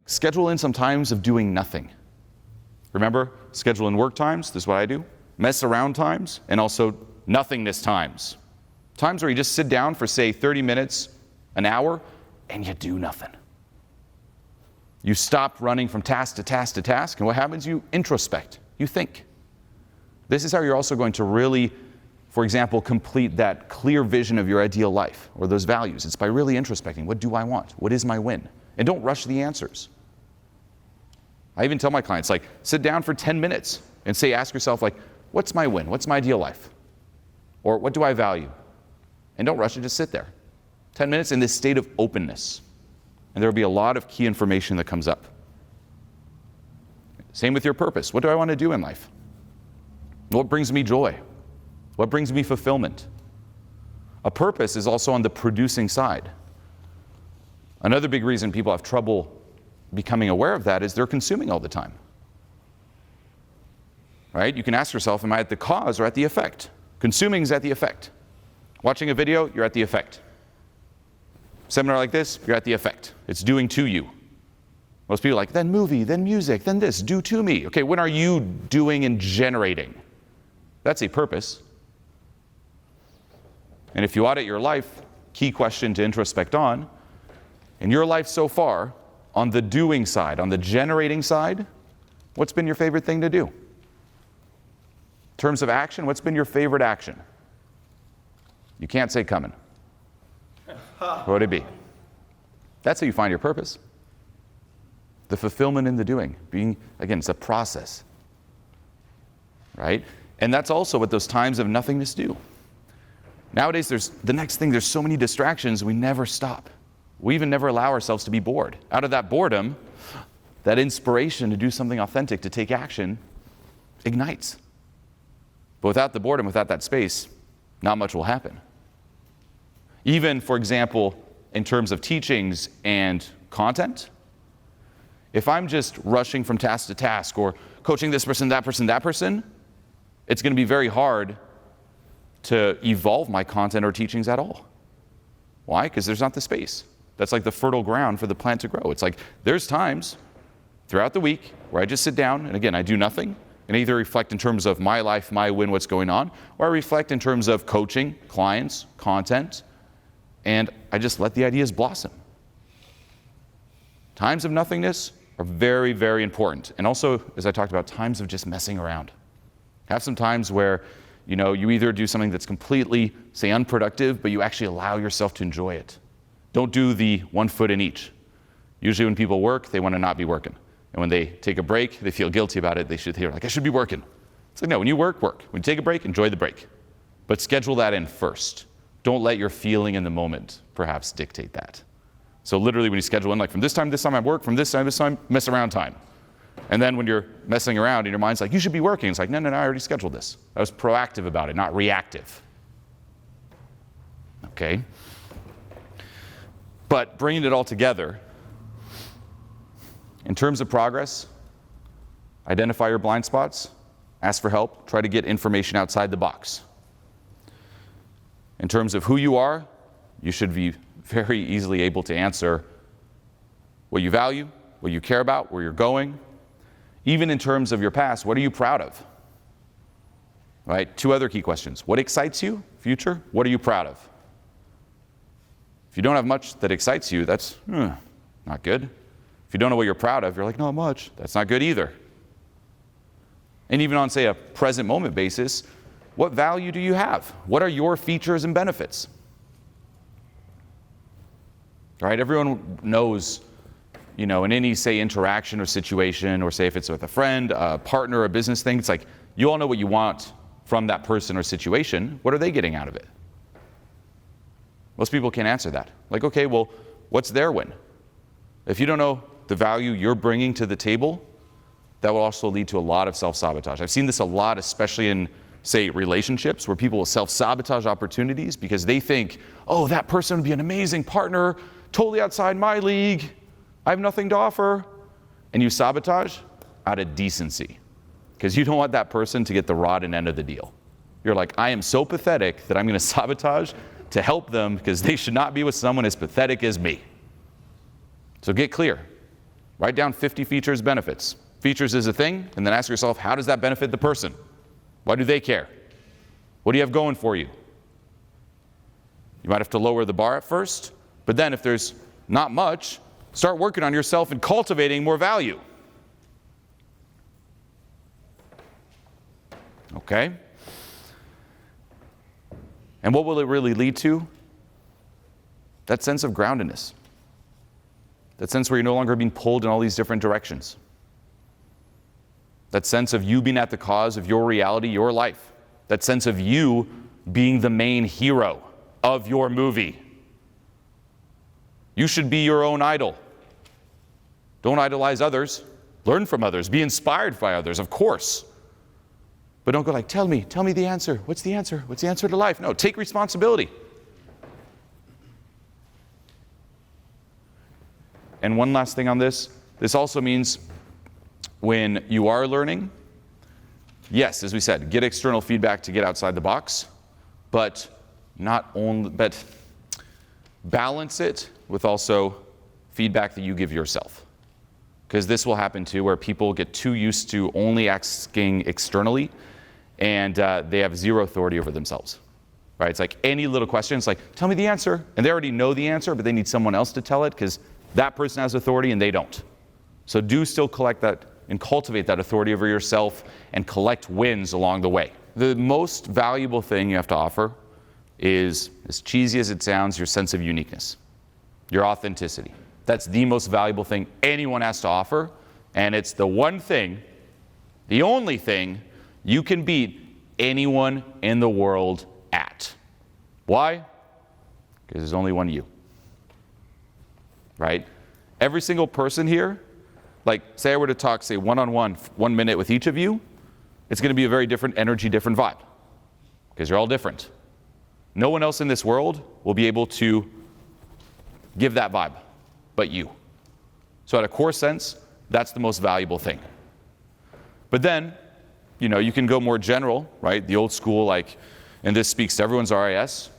Schedule in some times of doing nothing. Remember, schedule in work times, this is what I do, mess around times, and also nothingness times. Times where you just sit down for, say, 30 minutes, an hour, and you do nothing. You stop running from task to task to task, and what happens? You introspect, you think. This is how you're also going to really, for example, complete that clear vision of your ideal life, or those values. It's by really introspecting. What do I want? What is my win? And don't rush the answers. I even tell my clients, like, sit down for 10 minutes and ask yourself, like, what's my win? What's my ideal life? Or what do I value? And don't rush it, just sit there. 10 minutes in this state of openness. And there will be a lot of key information that comes up. Same with your purpose. What do I want to do in life? What brings me joy? What brings me fulfillment? A purpose is also on the producing side. Another big reason people have trouble becoming aware of that is they're consuming all the time. Right? You can ask yourself, am I at the cause or at the effect? Consuming is at the effect. Watching a video, you're at the effect. Seminar like this, you're at the effect. It's doing to you. Most people are like, then movie, then music, then this, do to me. Okay, when are you doing and generating? That's a purpose. And if you audit your life, key question to introspect on, in your life so far, on the doing side, on the generating side, what's been your favorite thing to do? In terms of action, what's been your favorite action? You can't say coming. What would it be? That's how you find your purpose. The fulfillment in the doing. Being, again, it's a process. Right? And that's also what those times of nothingness do. Nowadays, there's so many distractions, we never stop. We even never allow ourselves to be bored. Out of that boredom, that inspiration to do something authentic, to take action, ignites. But without the boredom, without that space, not much will happen. Even, for example, in terms of teachings and content, if I'm just rushing from task to task or coaching this person, that person, that person, it's going to be very hard to evolve my content or teachings at all. Why? Because there's not the space. That's like the fertile ground for the plant to grow. It's like there's times throughout the week where I just sit down and again, I do nothing and either reflect in terms of my life, my win, what's going on, or I reflect in terms of coaching, clients, content, and I just let the ideas blossom. Times of nothingness are very, very important. And also, as I talked about, times of just messing around. Have some times where, you either do something that's completely, say, unproductive, but you actually allow yourself to enjoy it. Don't do the 1 foot in each. Usually when people work, they want to not be working. And when they take a break, they feel guilty about it. They're like, I should be working. It's like, no, when you work, work. When you take a break, enjoy the break. But schedule that in first. Don't let your feeling in the moment perhaps dictate that. So literally when you schedule in, like from this time I work, from this time, mess around time. And then when you're messing around and your mind's like, you should be working. It's like, no, I already scheduled this. I was proactive about it, not reactive. Okay? But bringing it all together, in terms of progress, identify your blind spots, ask for help, try to get information outside the box. In terms of who you are, you should be very easily able to answer what you value, what you care about, where you're going. Even in terms of your past, what are you proud of? Right? 2 other key questions. What excites you? Future. What are you proud of? If you don't have much that excites you, that's not good. If you don't know what you're proud of, you're like, not much. That's not good either. And even on, say, a present moment basis, what value do you have? What are your features and benefits? Right? Everyone knows, in any, say, interaction or situation, or say if it's with a friend, a partner, a business thing, it's like, you all know what you want from that person or situation. What are they getting out of it? Most people can't answer that. Like, okay, well, what's their win? If you don't know the value you're bringing to the table, that will also lead to a lot of self-sabotage. I've seen this a lot, especially in, say, relationships, where people will self-sabotage opportunities because they think, oh, that person would be an amazing partner, totally outside my league, I have nothing to offer. And you sabotage out of decency because you don't want that person to get the rotten end of the deal. You're like, I am so pathetic that I'm going to sabotage to help them because they should not be with someone as pathetic as me. So get clear. Write down 50 features, benefits. Features is a thing, and then ask yourself, how does that benefit the person? Why do they care? What do you have going for you? You might have to lower the bar at first, but then if there's not much, start working on yourself and cultivating more value. Okay? And what will it really lead to? That sense of groundedness. That sense where you're no longer being pulled in all these different directions. That sense of you being at the cause of your reality, your life. That sense of you being the main hero of your movie. You should be your own idol. Don't idolize others. Learn from others. Be inspired by others, of course. But don't go like, tell me the answer. What's the answer? What's the answer to life? No, take responsibility. And one last thing on this. This also means when you are learning, yes, as we said, get external feedback to get outside the box, but balance it with also feedback that you give yourself. Because this will happen too, where people get too used to only asking externally, and they have zero authority over themselves. Right? It's like any little question, it's like, tell me the answer. And they already know the answer, but they need someone else to tell it because that person has authority and they don't. So do still collect that and cultivate that authority over yourself and collect wins along the way. The most valuable thing you have to offer is, as cheesy as it sounds, your sense of uniqueness, your authenticity. That's the most valuable thing anyone has to offer, and it's the one thing, the only thing you can beat anyone in the world at. Why? Because there's only one you. Right? Every single person here, like say I were to talk, say one-on-one, 1 minute with each of you, it's going to be a very different energy, different vibe. Because you're all different. No one else in this world will be able to give that vibe but you. So at a core sense, that's the most valuable thing. But then, you can go more general, right? The old school, like, and this speaks to everyone's RIS,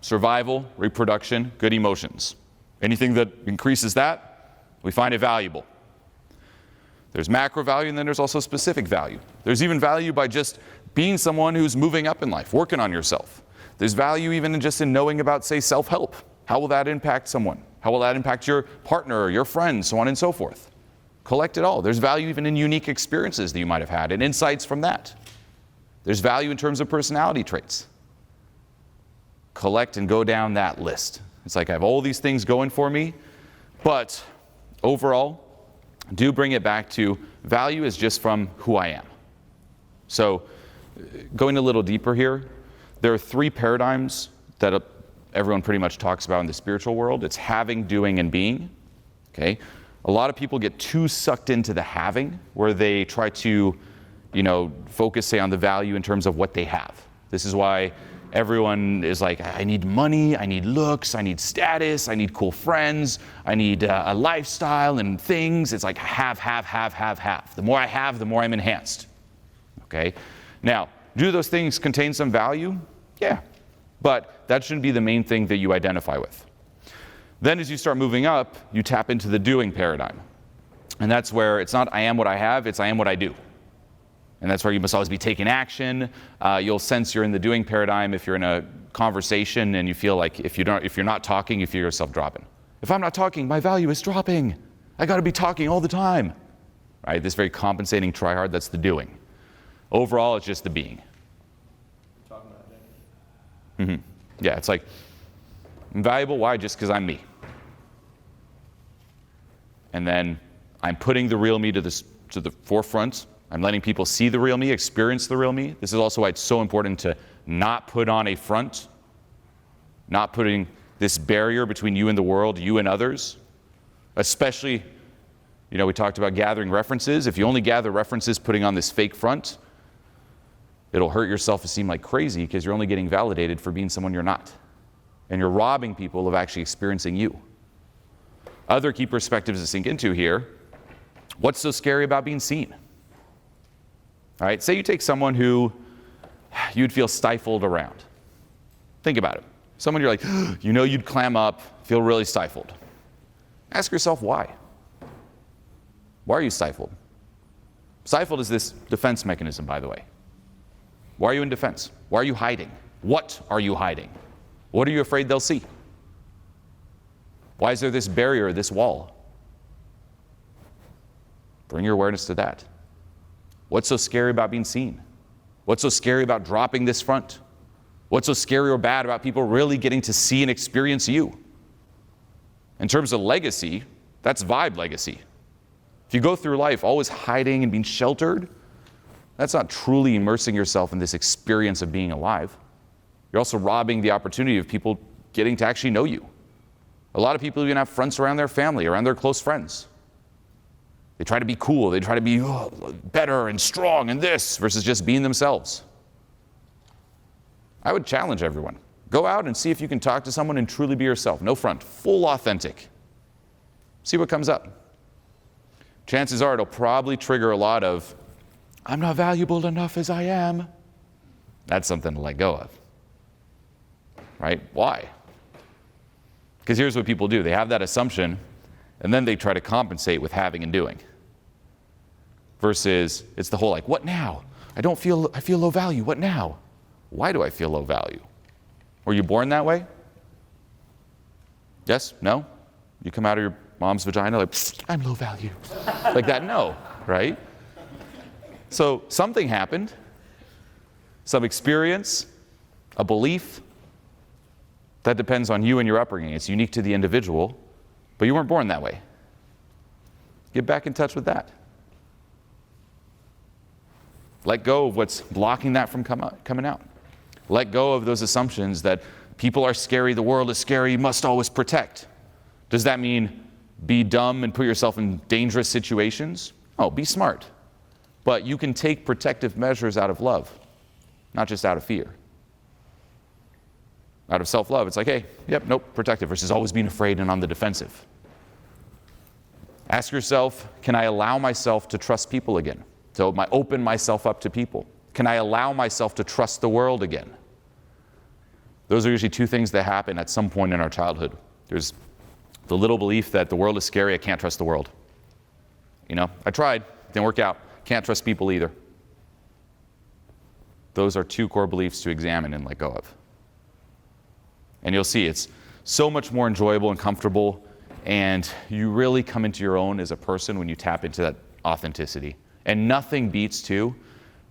survival, reproduction, good emotions. Anything that increases that, we find it valuable. There's macro value, and then there's also specific value. There's even value by just being someone who's moving up in life, working on yourself. There's value even in knowing about, say, self-help. How will that impact someone? How will that impact your partner or your friends, so on and so forth? Collect it all. There's value even in unique experiences that you might have had and insights from that. There's value in terms of personality traits. Collect and go down that list. It's like I have all these things going for me, but overall, do bring it back to value is just from who I am. So going a little deeper here, there are 3 paradigms that everyone pretty much talks about in the spiritual world. It's having, doing, and being. Okay? A lot of people get too sucked into the having, where they try to, focus, say, on the value in terms of what they have. This is why everyone is like, I need money, I need looks, I need status, I need cool friends, I need a lifestyle and things. It's like have. The more I have, the more I'm enhanced. Okay? Now, do those things contain some value? Yeah. But that shouldn't be the main thing that you identify with. Then as you start moving up, you tap into the doing paradigm. And that's where it's not I am what I have, it's I am what I do. And that's where you must always be taking action. You'll sense you're in the doing paradigm if you're in a conversation and you feel like if you're not talking, you feel yourself dropping. If I'm not talking, my value is dropping. I got to be talking all the time. Right? This very compensating try-hard, that's the doing. Overall, it's just the being. Talking about identity. Yeah, it's like, I'm valuable, why? Just because I'm me. And then I'm putting the real me to the forefront. I'm letting people see the real me, experience the real me. This is also why it's so important to not put on a front, not putting this barrier between you and the world, you and others. Especially, we talked about gathering references. If you only gather references putting on this fake front, it'll hurt your self-esteem like crazy because you're only getting validated for being someone you're not. And you're robbing people of actually experiencing you. Other key perspectives to sink into here. What's so scary about being seen? All right, say you take someone who you'd feel stifled around. Think about it. Someone you're like, you'd clam up, feel really stifled. Ask yourself why. Why are you stifled? Stifled is this defense mechanism, by the way. Why are you in defense? Why are you hiding? What are you hiding? What are you afraid they'll see? Why is there this barrier, this wall? Bring your awareness to that. What's so scary about being seen? What's so scary about dropping this front? What's so scary or bad about people really getting to see and experience you? In terms of legacy, that's vibe legacy. If you go through life always hiding and being sheltered, that's not truly immersing yourself in this experience of being alive. You're also robbing the opportunity of people getting to actually know you. A lot of people even have fronts around their family, around their close friends. They try to be cool, they try to be better and strong and this, versus just being themselves. I would challenge everyone. Go out and see if you can talk to someone and truly be yourself. No front, full authentic. See what comes up. Chances are it'll probably trigger a lot of, I'm not valuable enough as I am. That's something to let go of. Right? Why? Because here's what people do. They have that assumption, and then they try to compensate with having and doing. Versus, it's the whole like, what now? I feel low value. What now? Why do I feel low value? Were you born that way? Yes? No? You come out of your mom's vagina like, I'm low value. Like that? No, right? So something happened, some experience, a belief. That depends on you and your upbringing. It's unique to the individual, but you weren't born that way. Get back in touch with that. Let go of what's blocking that from coming out. Let go of those assumptions that people are scary, the world is scary, you must always protect. Does that mean be dumb and put yourself in dangerous situations? Oh, be smart. But you can take protective measures out of love, not just out of fear. Out of self-love, it's like, hey, yep, nope, protective, versus always being afraid and on the defensive. Ask yourself, can I allow myself to trust people again? So open myself up to people. Can I allow myself to trust the world again? Those are usually two things that happen at some point in our childhood. There's the little belief that the world is scary, I can't trust the world. You know, I tried, didn't work out, can't trust people either. Those are two core beliefs to examine and let go of. And you'll see it's so much more enjoyable and comfortable, and you really come into your own as a person when you tap into that authenticity. And nothing beats too,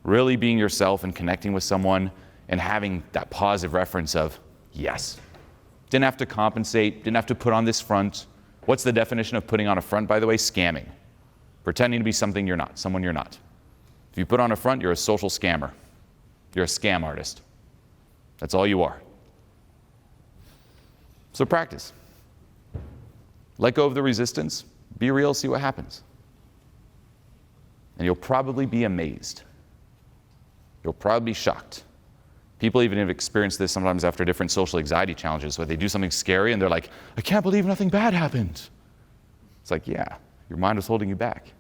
really being yourself and connecting with someone and having that positive reference of, yes. Didn't have to compensate, didn't have to put on this front. What's the definition of putting on a front, by the way? Scamming. Pretending to be something you're not, someone you're not. If you put on a front, you're a social scammer. You're a scam artist. That's all you are. So practice. Let go of the resistance. Be real, see what happens. And you'll probably be amazed. You'll probably be shocked. People even have experienced this sometimes after different social anxiety challenges, where they do something scary and they're like, I can't believe nothing bad happened. It's like, yeah, your mind was holding you back.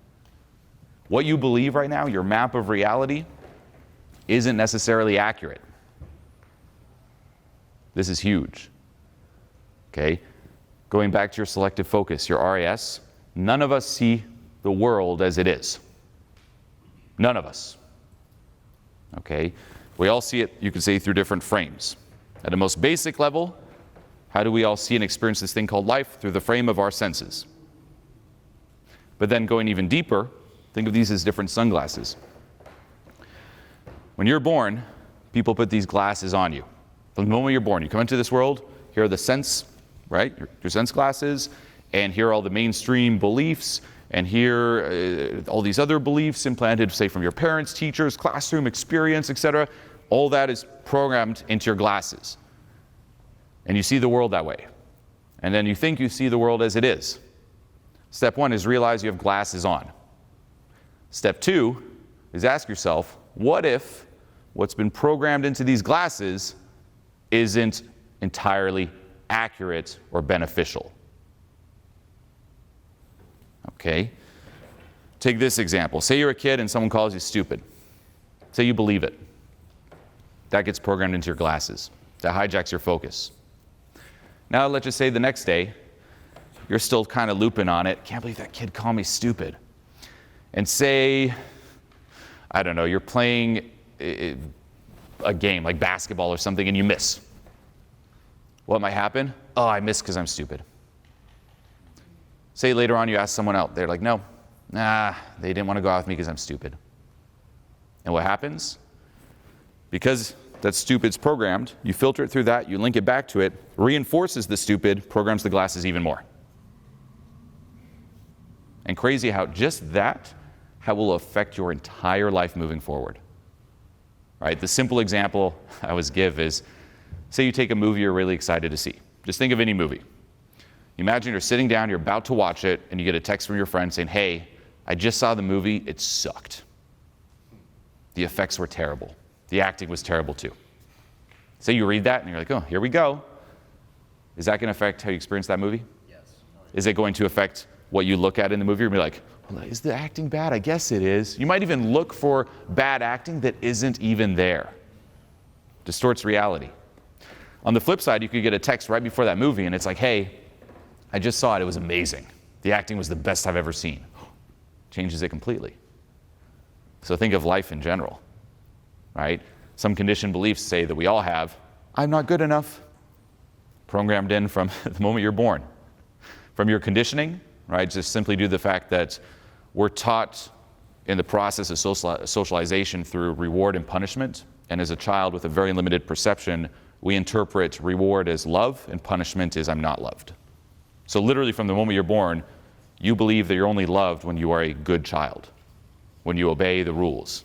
What you believe right now, your map of reality, isn't necessarily accurate. This is huge. Okay? Going back to your selective focus, your RAS, none of us see the world as it is. None of us. Okay? We all see it, you could say, through different frames. At a most basic level, how do we all see and experience this thing called life? Through the frame of our senses. But then going even deeper, think of these as different sunglasses. When you're born, people put these glasses on you. From the moment you're born, you come into this world, here are the sense, right? Your sense glasses, and here are all the mainstream beliefs, and here all these other beliefs implanted, say, from your parents, teachers, classroom, experience, etc. All that is programmed into your glasses. And you see the world that way. And then you think you see the world as it is. Step one is realize you have glasses on. Step two is ask yourself, what if what's been programmed into these glasses isn't entirely accurate or beneficial? Okay? Take this example. Say you're a kid and someone calls you stupid. Say you believe it. That gets programmed into your glasses. That hijacks your focus. Now let's just say the next day, you're still kind of looping on it. Can't believe that kid called me stupid. and say, I don't know, you're playing a game like basketball or something and you miss. What might happen? Oh, I missed because I'm stupid. Say later on you ask someone else, they're like, no, they didn't want to go out with me because I'm stupid. And what happens? Because that stupid's programmed, you filter it through that, you link it back to it, reinforces the stupid, programs the glasses even more. And crazy how just that, how will affect your entire life moving forward. Right? The simple example I always give is, say you take a movie you're really excited to see. Just think of any movie. Imagine you're sitting down, you're about to watch it, and you get a text from your friend saying, hey, I just saw the movie, it sucked. The effects were terrible. The acting was terrible too. Say you read that and you're like, oh, here we go. Is that going to affect how you experience that movie? Yes. Is it going to affect what you look at in the movie? You're going to be like, well, is the acting bad? I guess it is. You might even look for bad acting that isn't even there. Distorts reality. On the flip side, you could get a text right before that movie and it's like, hey, I just saw it. It was amazing. The acting was the best I've ever seen. Changes it completely. So think of life in general, right? Some conditioned beliefs say that we all have, I'm not good enough, programmed in from the moment you're born. From your conditioning, right, just simply due to the fact that we're taught in the process of socialization through reward and punishment, and as a child with a very limited perception, we interpret reward as love and punishment as I'm not loved. So literally from the moment you're born, you believe that you're only loved when you are a good child, when you obey the rules,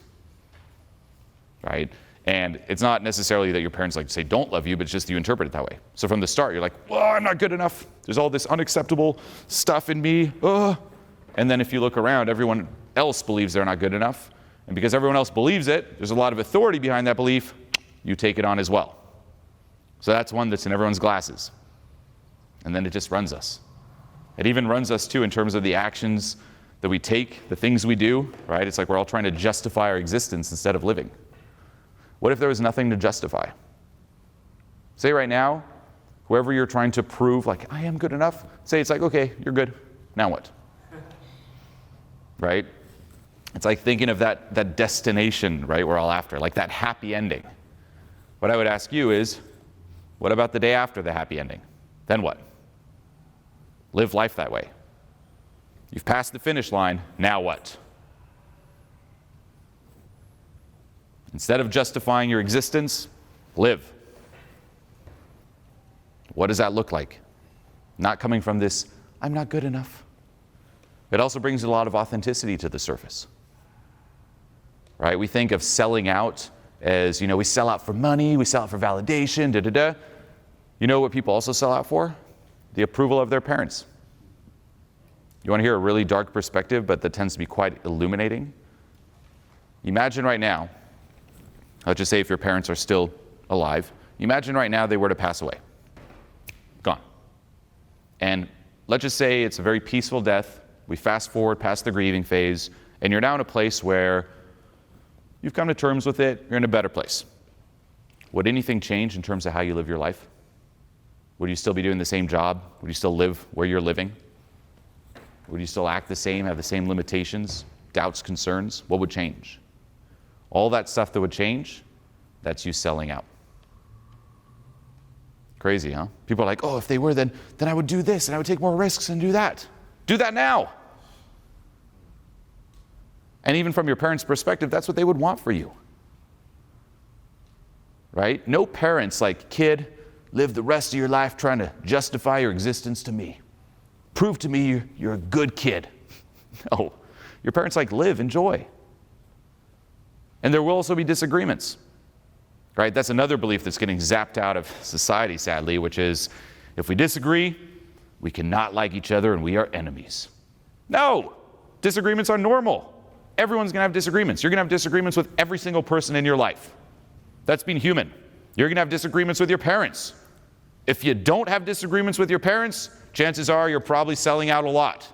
right? And it's not necessarily that your parents like to say don't love you, but it's just you interpret it that way. So from the start, you're like, well, I'm not good enough. There's all this unacceptable stuff in me. And then if you look around, everyone else believes they're not good enough. And because everyone else believes it, there's a lot of authority behind that belief, you take it on as well. So that's one that's in everyone's glasses. And then it just runs us. It even runs us too in terms of the actions that we take, the things we do, right? It's like we're all trying to justify our existence instead of living. What if there was nothing to justify? Say right now, whoever you're trying to prove, like, I am good enough, say it's like, okay, you're good. Now what? Right? It's like thinking of that destination, right, we're all after, like that happy ending. What I would ask you is, what about the day after the happy ending? Then what? Live life that way. You've passed the finish line, now what? Instead of justifying your existence, live. What does that look like? Not coming from this, I'm not good enough. It also brings a lot of authenticity to the surface. Right? We think of selling out as, we sell out for money, we sell out for validation, da-da-da. You know what people also sell out for? The approval of their parents. You want to hear a really dark perspective, but that tends to be quite illuminating? Imagine right now, let's just say if your parents are still alive, imagine right now they were to pass away. Gone. And let's just say it's a very peaceful death. We fast forward past the grieving phase, and you're now in a place where you've come to terms with it, you're in a better place. Would anything change in terms of how you live your life? Would you still be doing the same job? Would you still live where you're living? Would you still act the same, have the same limitations, doubts, concerns? What would change? All that stuff that would change, that's you selling out. Crazy, huh? People are like, oh, if they were, then I would do this, and I would take more risks and do that. Do that now. And even from your parents' perspective, that's what they would want for you. Right? No parents like, kid, live the rest of your life trying to justify your existence to me. Prove to me you're a good kid. No. Your parents like, live, enjoy. And there will also be disagreements. Right? That's another belief that's getting zapped out of society, sadly, which is if we disagree, we cannot like each other and we are enemies. No! Disagreements are normal. Everyone's going to have disagreements. You're going to have disagreements with every single person in your life. That's being human. You're going to have disagreements with your parents. If you don't have disagreements with your parents, chances are you're probably selling out a lot.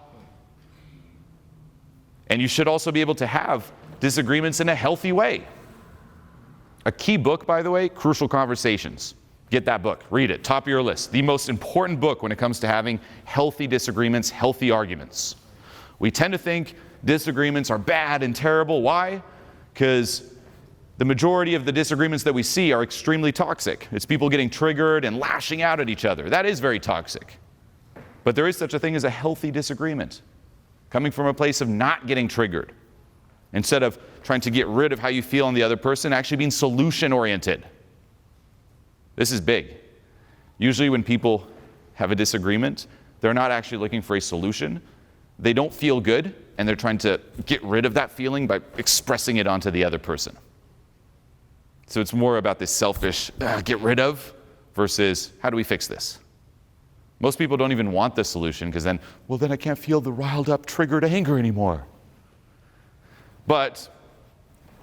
And you should also be able to have disagreements in a healthy way. A key book, by the way, Crucial Conversations. Get that book. Read it. Top of your list. The most important book when it comes to having healthy disagreements, healthy arguments. We tend to think disagreements are bad and terrible. Why? Because the majority of the disagreements that we see are extremely toxic. It's people getting triggered and lashing out at each other. That is very toxic. But there is such a thing as a healthy disagreement, coming from a place of not getting triggered. Instead of trying to get rid of how you feel on the other person, actually being solution-oriented. This is big. Usually when people have a disagreement, they're not actually looking for a solution. They don't feel good, and they're trying to get rid of that feeling by expressing it onto the other person. So it's more about this selfish, get rid of, versus how do we fix this? Most people don't even want the solution because then I can't feel the riled up, triggered anger anymore. But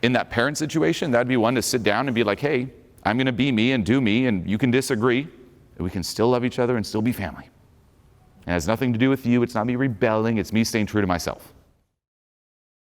in that parent situation, that'd be one to sit down and be like, hey, I'm going to be me and do me, and you can disagree, and we can still love each other and still be family. It has nothing to do with you. It's not me rebelling. It's me staying true to myself.